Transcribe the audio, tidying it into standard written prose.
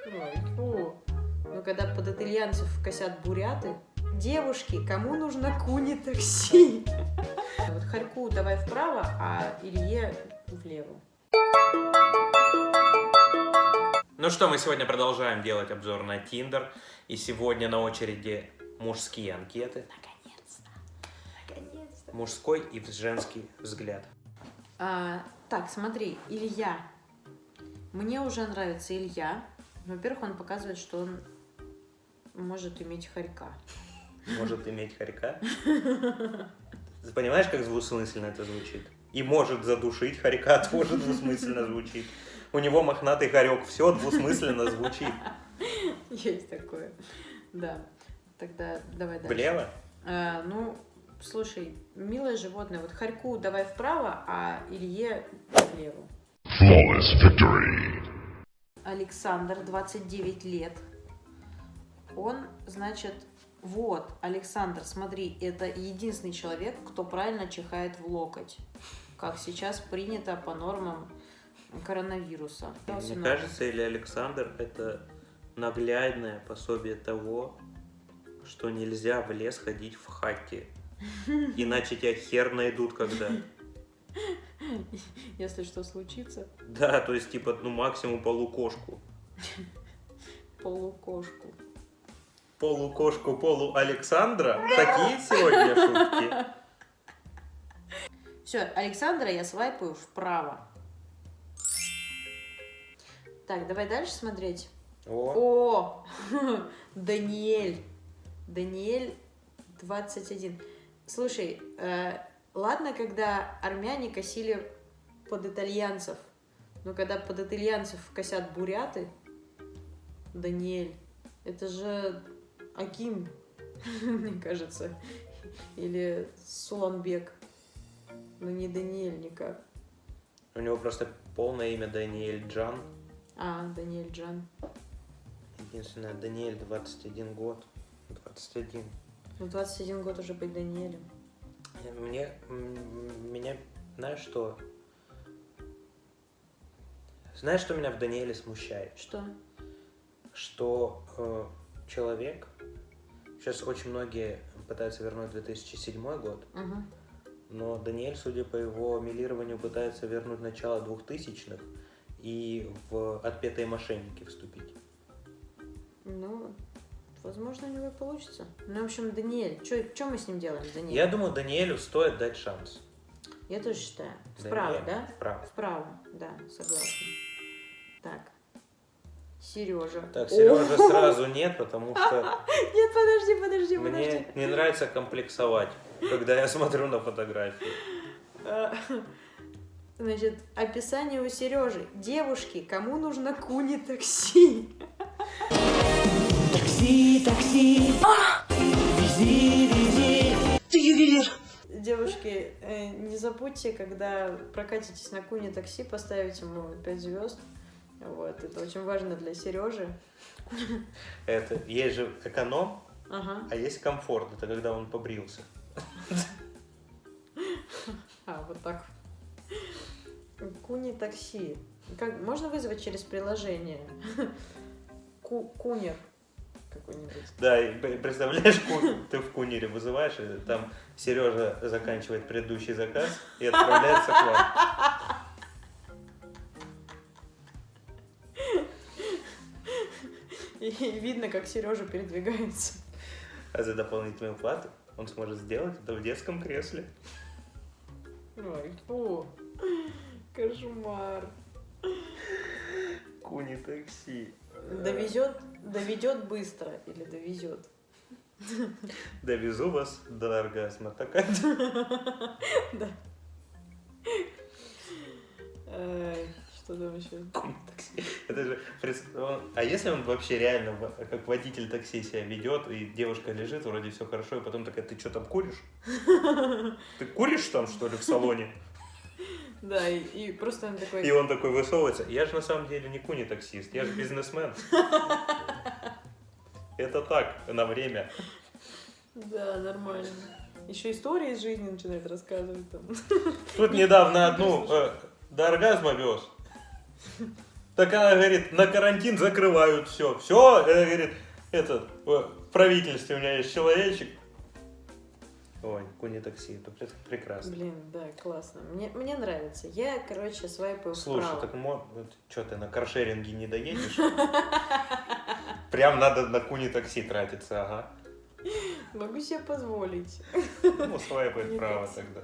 Ой, фу. Ну, когда под итальянцев косят буряты. Девушки, кому нужно куни-такси? Вот Харьку давай вправо, а Илье влево. Ну что, мы сегодня продолжаем делать обзор на Tinder. И сегодня на очереди мужские анкеты. Наконец-то. Мужской и женский взгляд. Так, смотри, Илья. Мне уже нравится Илья. Во-первых, он показывает, что он может иметь хорька. Может иметь хорька. Ты понимаешь, как двусмысленно это звучит? И может задушить хорька тоже двусмысленно звучит. У него мохнатый хорек, все двусмысленно звучит. Есть такое. Да. Тогда давай дальше. Влево? Ну, слушай, милое животное. Вот хорьку давай вправо, а Илье влево. Flawless victory. Александр, 29 лет. Он, значит, вот, Александр, смотри, это единственный человек, кто правильно чихает в локоть, как сейчас принято по нормам коронавируса. Мне кажется, или Александр это наглядное пособие того, что нельзя в лес ходить в хатте. Иначе тебя хер найдут когда. Если что случится, Да, то есть типа, ну максимум полукошку. полукошку. Полукошку, полу Александра? Такие сегодня шутки. Все, Александра я свайпаю вправо. Так, давай дальше смотреть. О, Даниэль. Даниэль 21. Слушай, ладно, когда армяне косили под итальянцев, но когда под итальянцев косят буряты, Даниэль, это же Аким, мне кажется, или Суланбек, но не Даниэль никак. у него просто полное имя Даниэль Джан. Даниэль Джан. Единственное, Даниэль 21 год. 21. Ну, 21 год уже быть Даниэлем. Меня, знаешь что? Знаешь, что меня в Даниэле смущает? Что? Что человек... Сейчас очень многие пытаются вернуть 2007 год, Угу. но Даниэль, судя по его милированию, пытается вернуть начало 2000-х и в «Отпетые мошенники» вступить. Ну, возможно, у него и получится. Ну, в общем, Даниэль. Что мы с ним делаем, Даниэль? Я думаю, Даниэлю стоит дать шанс. Я тоже считаю. Вправо, Даниэль, да? Вправо. Вправо, да, согласна. Так. Сережа. Так, Сережа сразу нет, потому что Нет, подожди. мне не нравится комплексовать, когда я смотрю на фотографии. Значит, описание у Сережи. Девушки, кому нужно куни-такси? Такси, вези. Ты ювелир. Девушки, не забудьте, когда прокатитесь на куни-такси, поставить ему 5 звезд. Вот, это очень важно для Сережи. Это есть же эконом, Ага. а есть комфорт. Это когда он побрился. Вот так. Куни-такси. Как можно вызвать через приложение? Кунер какой-нибудь. Да, и представляешь, ты в Кунере вызываешь, и там Сережа заканчивает предыдущий заказ и отправляется к вам. И видно, как Сережа передвигается. А за дополнительную плату он сможет сделать это в детском кресле. Ой, фу. Кошмар. Куни-такси. Доведет быстро или довезет? Довезу вас до оргазма. Такая. Да. Что там еще? Такси. Это же... А если он вообще реально как водитель такси себя ведет, и девушка лежит, вроде все хорошо, и потом такая, ты что там куришь? Ты куришь там, что ли, в салоне? Да, и просто он такой... И он такой высовывается. Я же на самом деле не куни-таксист, я же бизнесмен. Это так, на время. Да, нормально. Еще истории из жизни начинает рассказывать там. Тут недавно одну до оргазма вез. Так она говорит, на карантин закрывают все. Все, говорит, в правительстве у меня есть человечек. Ой, куни-такси, это прекрасно. Блин, да, классно. Мне нравится. Я, короче, свайпаю Слушай, вправо. так что ты на каршеринге не доедешь? Прям надо на куни-такси тратиться, ага. Могу себе позволить. Ну, свайпай вправо тогда.